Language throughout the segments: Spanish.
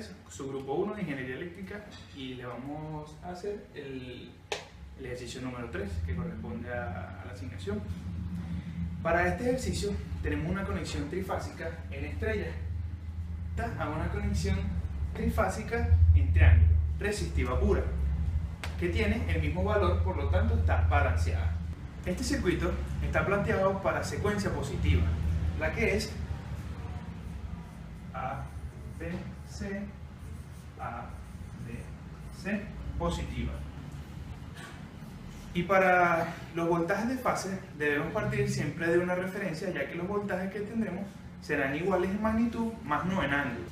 3, su grupo 1 de Ingeniería Eléctrica, y le vamos a hacer el ejercicio número 3 que corresponde a la asignación. Para este ejercicio tenemos una conexión trifásica en estrella a una conexión trifásica en triángulo, resistiva pura, que tiene el mismo valor, por lo tanto está balanceada. Este circuito está planteado para secuencia positiva, la que es A, B, C, A, B, C, positiva. Y para los voltajes de fase debemos partir siempre de una referencia, ya que los voltajes que tendremos serán iguales en magnitud más no en ángulo,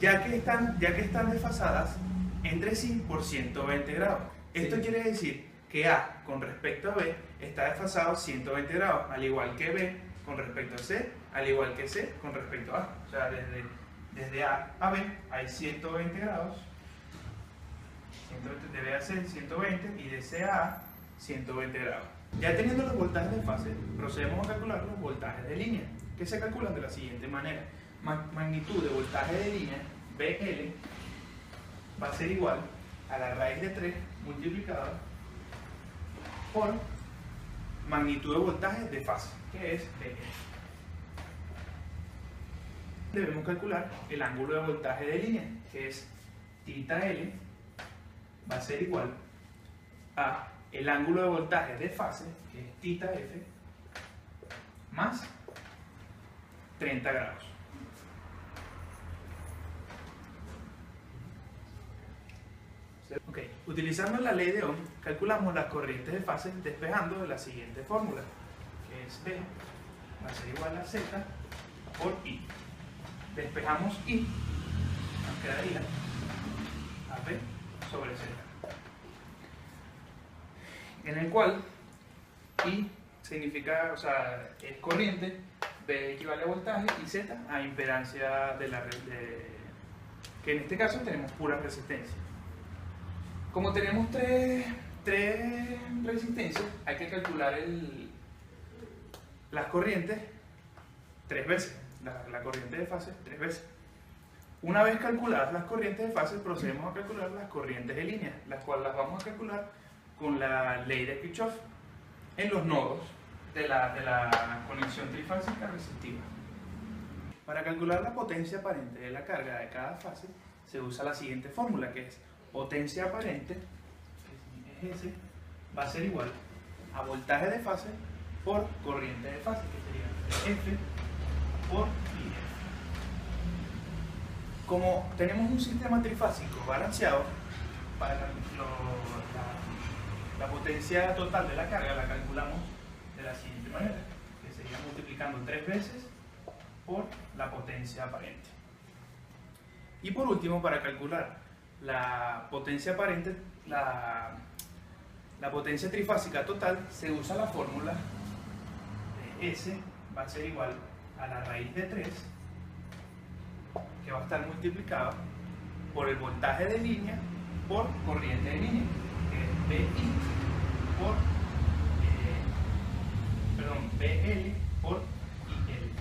ya que están desfasadas entre sí por 120 grados. Esto quiere decir que A con respecto a B está desfasado 120 grados, al igual que B con respecto a C, al igual que C con respecto a A. O sea, desde A a B hay 120 grados, 120 de B a C 120 y de C a A 120 grados. Ya teniendo los voltajes de fase, procedemos a calcular los voltajes de línea, que se calculan de la siguiente manera. Magnitud de voltaje de línea, BL, va a ser igual a la raíz de 3 multiplicada por magnitud de voltaje de fase, que es BL. Debemos calcular el ángulo de voltaje de línea, que es θ L, va a ser igual a el ángulo de voltaje de fase, que es θ F, más 30 grados. Okay. Utilizando la ley de Ohm, calculamos las corrientes de fase despejando de la siguiente fórmula, que es B va a ser igual a Z por I. Despejamos I, nos quedaría AB sobre Z, en el cual I significa, o sea, es corriente, B equivale a voltaje y Z a impedancia de la red, que en este caso tenemos pura resistencia. Como tenemos tres resistencias, hay que calcular las corrientes 3 veces, la corriente de fase 3 veces. Una vez calculadas las corrientes de fase, procedemos a calcular las corrientes de línea, las cuales las vamos a calcular con la ley de Kirchhoff en los nodos de la conexión trifásica resistiva. Para calcular la potencia aparente de la carga de cada fase, se usa la siguiente fórmula, que es potencia aparente, que es S, va a ser igual a voltaje de fase por corriente de fase, que sería F por I. Como tenemos un sistema trifásico balanceado, para la potencia total de la carga la calculamos de la siguiente manera, que sería multiplicando 3 veces por la potencia aparente. Y por último, para calcular la potencia aparente, la potencia trifásica total, se usa la fórmula de S va a ser igual a la raíz de 3, que va a estar multiplicado por el voltaje de línea por corriente de línea, que es BI por BL por IL.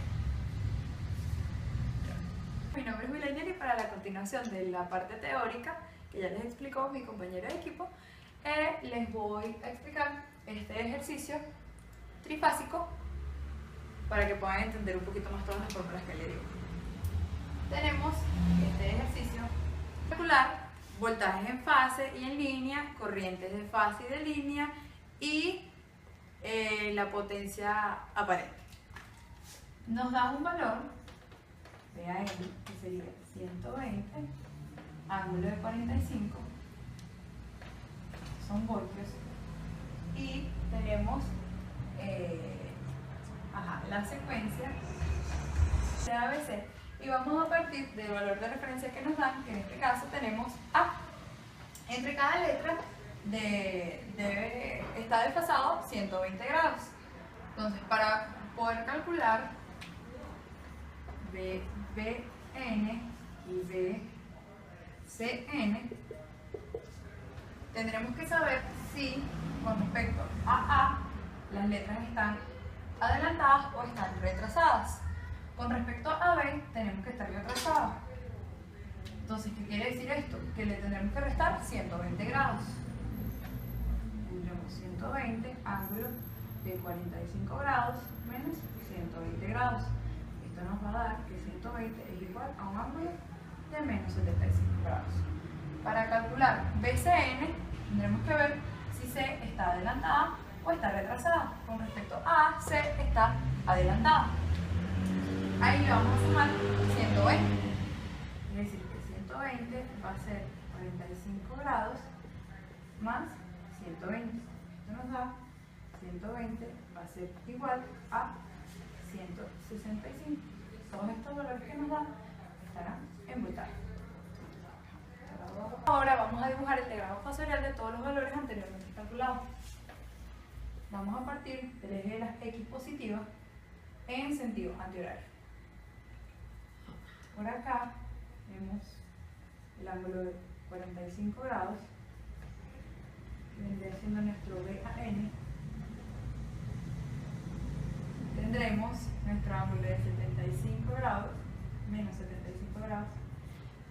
Mi nombre es Milena y para la continuación de la parte teórica que ya les explicó mi compañero de equipo, les voy a explicar este ejercicio trifásico para que puedan entender un poquito más todas las fórmulas que les digo. Tenemos este ejercicio: calcular voltajes en fase y en línea, corrientes de fase y de línea y la potencia aparente. Nos da un valor, vea ahí, que sería 120, ángulo de 45, son voltios, y tenemos la secuencia de ABC, y vamos a partir del valor de referencia que nos dan, que en este caso tenemos A. Entre cada letra está desfasado 120 grados. Entonces, para poder calcular BN y BCN, tendremos que saber si con respecto a A las letras están adelantadas o están retrasadas. Con respecto a B tenemos que estar retrasadas. Entonces, ¿qué quiere decir esto? Que le tendremos que restar 120 grados. Tendremos 120 ángulo de 45 grados menos 120 grados. Esto nos va a dar que 120 es igual a un ángulo de menos 75 grados. Para calcular BCN, tendremos que ver si C está adelantada o está retrasada. Con respecto a C está adelantada. Ahí le vamos a sumar 120. Es decir, que 120 va a ser 45 grados más 120. Esto nos da 120 va a ser igual a 165. Todos estos valores que nos dan estarán en voltaje. Ahora vamos a dibujar el diagrama fasorial de todos los valores anteriormente calculados. Vamos a partir del eje de las X positivas en sentido antihorario. Por acá vemos el ángulo de 45 grados, que vendría siendo nuestro BAN. Tendremos nuestro ángulo de 75 grados, menos 75 grados,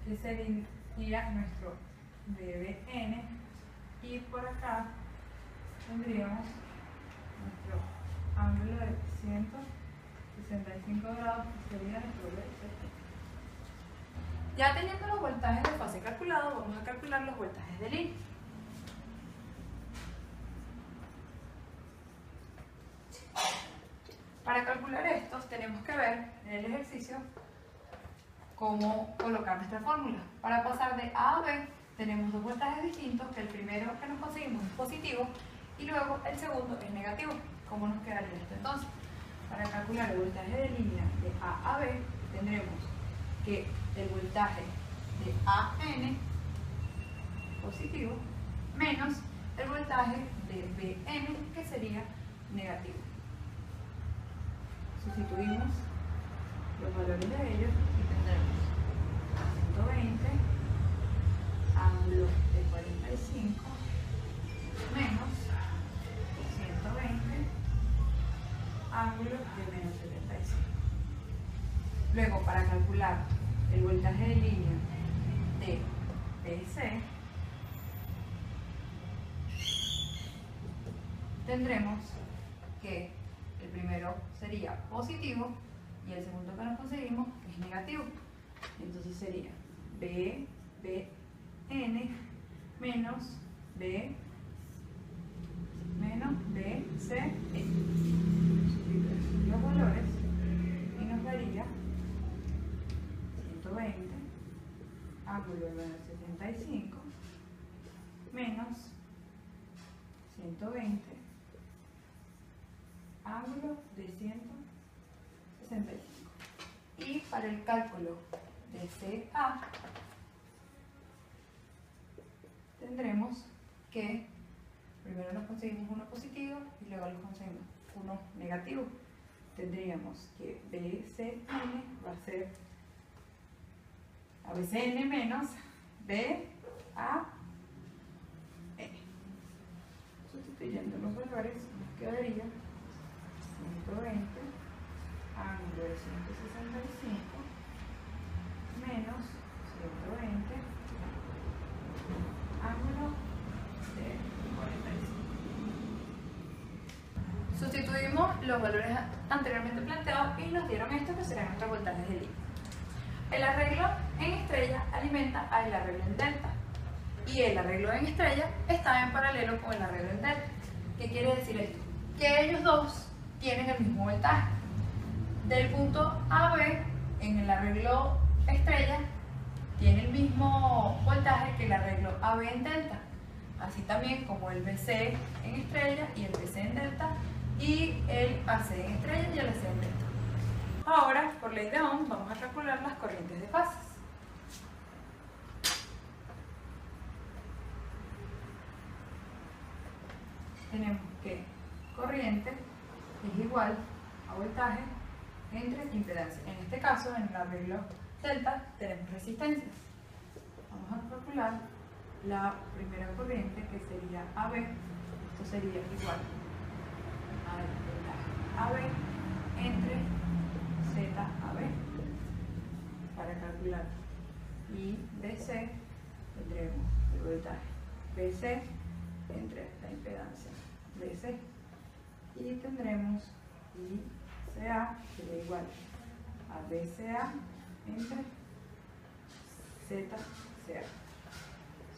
que sería nuestro BBN, y por acá tendríamos nuestro ángulo de 165 grados, que sería nuestro BC. Ya teniendo los voltajes de fase calculados, vamos a calcular los voltajes de línea. Para calcular estos tenemos que ver en el ejercicio cómo colocar nuestra fórmula. Para pasar de A a B tenemos dos voltajes distintos, que el primero que nos conseguimos es positivo y luego el segundo es negativo. ¿Cómo nos quedaría esto entonces? Para calcular el voltaje de línea de A a B tendremos que el voltaje de AN positivo menos el voltaje de BN, que sería negativo. Sustituimos los valores de ellos y tendremos 120 ángulo de 45 menos 120 ángulo de menos 75. Luego, para calcular el voltaje de línea de BC, tendremos que el primero sería positivo y el segundo que nos conseguimos es negativo. Entonces sería BN menos B menos BC. Sustituimos los valores y nos daría 120 ángulo de menos 75 menos 120 ángulo de 165. Y para el cálculo de CA tendremos que primero nos conseguimos uno positivo y luego nos conseguimos uno negativo. Tendríamos que BCN va a ser ABCN menos BAN. Sustituyendo los valores nos quedaría 120 ángulo de 165 menos 120 ángulo de 45. Sustituimos los valores anteriormente planteados y nos dieron esto, que serán nuestros voltajes de línea. El arreglo en estrella alimenta al arreglo en delta, y el arreglo en estrella está en paralelo con el arreglo en delta. ¿Qué quiere decir esto? Que ellos dos tienen el mismo voltaje. Del punto AB en el arreglo estrella tiene el mismo voltaje que el arreglo AB en delta, así también como el BC en estrella y el BC en delta, y el AC en estrella y el AC en delta. Ahora, por ley de Ohm, vamos a calcular las corrientes de fases. Tenemos que corriente es igual a voltaje entre impedancia. En este caso, en el arreglo delta, tenemos resistencias. Vamos a calcular la primera corriente, que sería AB. Esto sería igual al voltaje AB entre ZAB. Para calcular I de C tendremos el voltaje BC entre la impedancia DC y tendremos ICA será igual a BCA entre ZCA.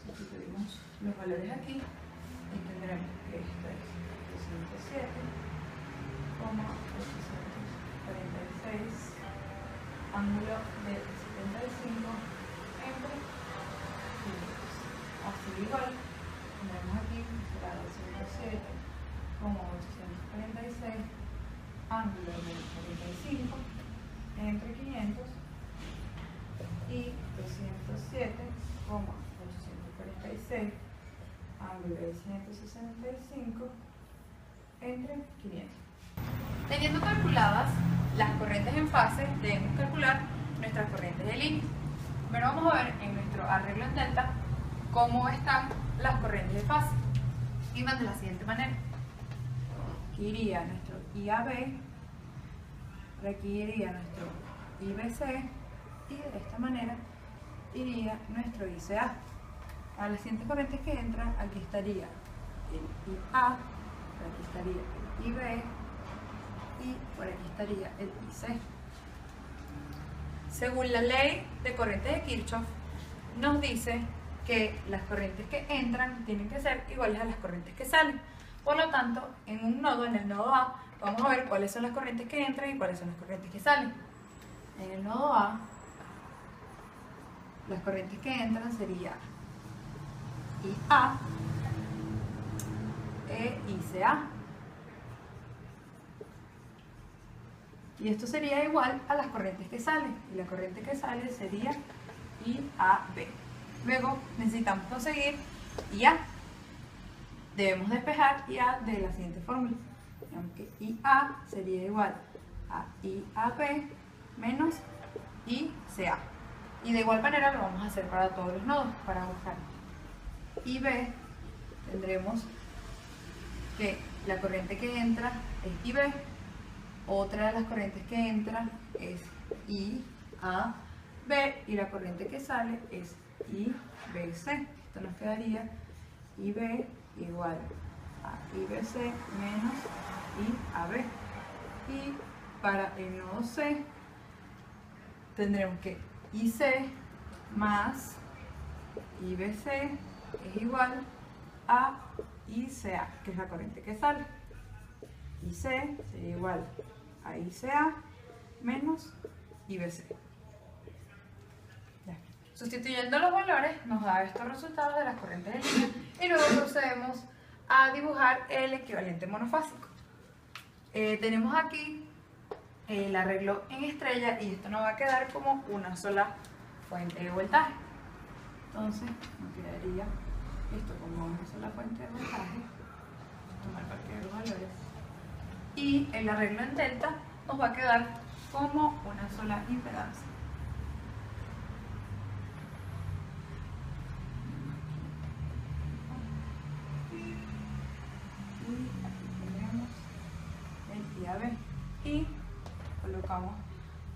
Sustituimos los valores aquí y tendremos que esto es 207,846 ángulo de 75 entre 500. Así igual tendremos aquí será 207,846 ángulo de 45 entre 500 y 207,846 ángulo de 165 entre 500. Teniendo calculadas las corrientes en fase, debemos calcular nuestras corrientes de línea. Primero vamos a ver en nuestro arreglo en delta cómo están las corrientes de fase. Y van de la siguiente manera. Aquí iría nuestro IAB, aquí iría nuestro IBC y de esta manera iría nuestro ICA. A las siguientes corrientes que entran, aquí estaría el IA, por aquí estaría el IB y por aquí estaría el IC. Según la ley de corrientes de Kirchhoff, nos dice que las corrientes que entran tienen que ser iguales a las corrientes que salen. Por lo tanto, en un nodo, en el nodo A, vamos a ver cuáles son las corrientes que entran y cuáles son las corrientes que salen. En el nodo A, las corrientes que entran serían IA e ICA. Y esto sería igual a las corrientes que salen. Y la corriente que sale sería IAB. Luego necesitamos conseguir IA. Debemos despejar IA de la siguiente fórmula. Aunque IA sería igual a IAB menos ICA. Y de igual manera lo vamos a hacer para todos los nodos. Para buscar IB tendremos que la corriente que entra es IB. Otra de las corrientes que entra es IAB y la corriente que sale es IBC. Esto nos quedaría IB igual a IBC menos IAB. Y para el nodo C tendremos que IC más IBC es igual a ICA, que es la corriente que sale. IC sería igual a ICA menos IBC. Sustituyendo los valores nos da estos resultados de las corrientes de línea y luego procedemos a dibujar el equivalente monofásico. Tenemos aquí el arreglo en estrella y esto nos va a quedar como una sola fuente de voltaje. Entonces nos quedaría esto como una sola fuente de voltaje. Tomar cualquiera de los valores. Y el arreglo en delta nos va a quedar como una sola impedancia. Y aquí tenemos el IAB y colocamos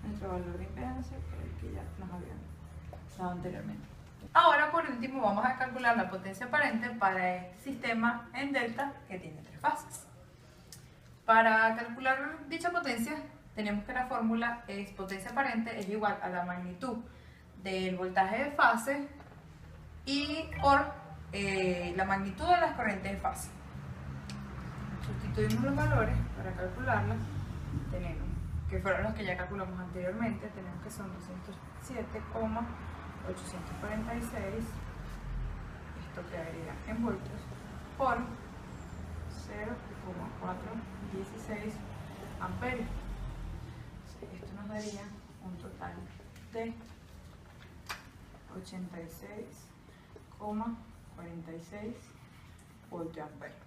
nuestro valor de impedancia por el que ya nos habían dado anteriormente. Ahora por último vamos a calcular la potencia aparente para este sistema en delta que tiene 3 fases. Para calcular dicha potencia tenemos que la fórmula es potencia aparente es igual a la magnitud del voltaje de fase y por la magnitud de las corrientes de fase. Sustituimos los valores para calcularlas. Tenemos que fueron los que ya calculamos anteriormente. Tenemos que son 207,846. Esto quedaría en voltios por 0,416 amperios. Esto nos daría un total de 86,46 voltiamperios.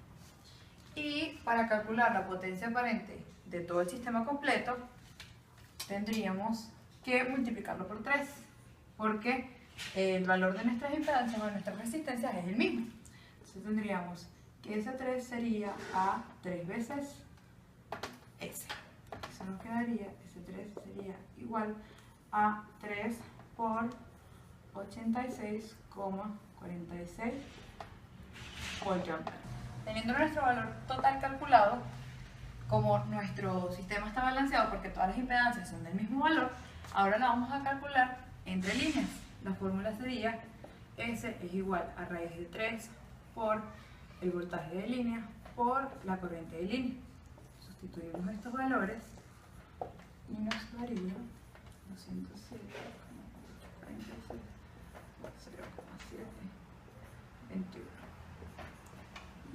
Y para calcular la potencia aparente de todo el sistema completo, tendríamos que multiplicarlo por 3, porque el valor de nuestras impedancias o de nuestras resistencias es el mismo. Entonces tendríamos que ese 3 sería a 3 veces S. Eso nos quedaría, ese 3 sería igual a 3 por 86,46 voltiamperes. Teniendo nuestro valor total calculado, como nuestro sistema está balanceado porque todas las impedancias son del mismo valor, ahora lo vamos a calcular entre líneas. La fórmula sería S es igual a raíz de 3 por el voltaje de línea por la corriente de línea. Sustituimos estos valores y nos daría 206,0,721.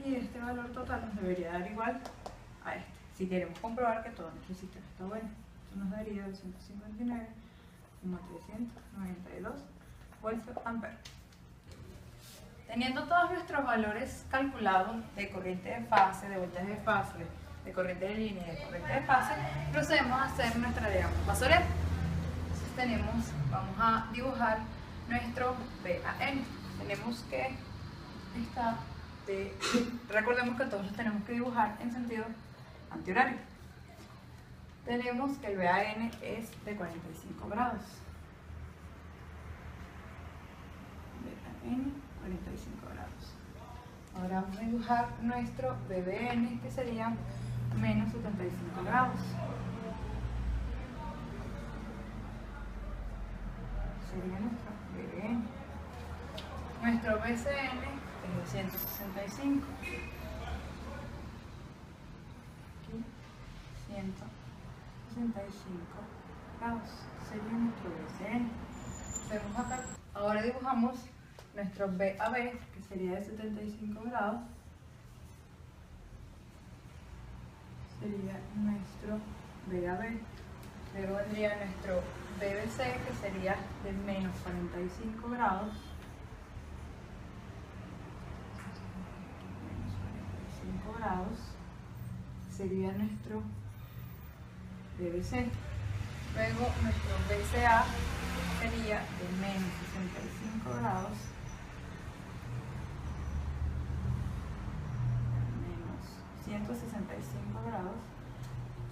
Y este valor total nos debería dar igual a este, si queremos comprobar que todo nuestro sistema está bueno. Esto nos daría 259,392 voltiamperes. Teniendo todos nuestros valores calculados de corriente de fase, de voltaje de fase, de corriente de línea y de corriente de fase, procedemos a hacer nuestra diagrama pasorial. Entonces vamos a dibujar nuestro VAN. Tenemos que recordemos que todos los tenemos que dibujar en sentido antihorario. Tenemos que el VAN es de 45 grados. VAN 45 grados. Ahora vamos a dibujar nuestro BBN, que sería menos 75 grados. Sería nuestro BBN. Nuestro BCN es de 165. Aquí, 165 grados. Sería nuestro BCN. Vemos acá. Ahora dibujamos nuestro BAB, que sería de 75 grados. Sería nuestro BAB. Luego vendría nuestro BBC, que sería de menos 45 grados. Menos 45 grados. Sería nuestro BBC. Luego nuestro BCA sería de menos 65 grados. Menos 165 grados.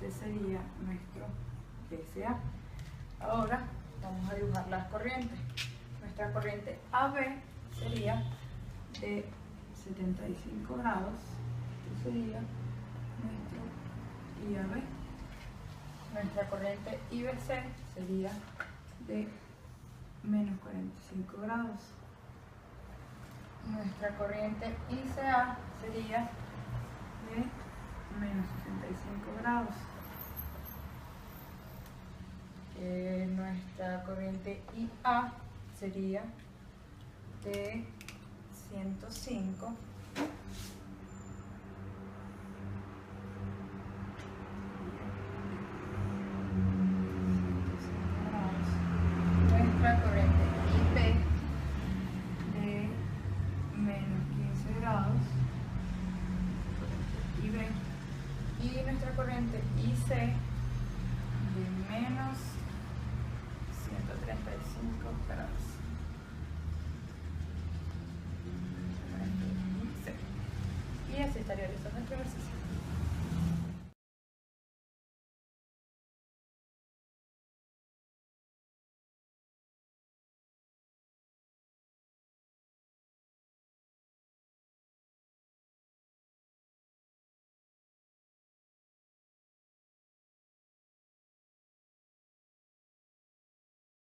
Este sería nuestro BCA. Ahora vamos a dibujar las corrientes. Nuestra corriente AB sería de 75 grados. Este sería nuestro IAB. Nuestra corriente IBC sería de menos 45 grados. Nuestra corriente ICA sería de menos 65 grados. Nuestra corriente IA sería de 105 grados. Nuestra corriente IP de menos 15 grados. IB. Y nuestra corriente IC de menos 135 grados. Y así estaría listo nuestro ejercicio.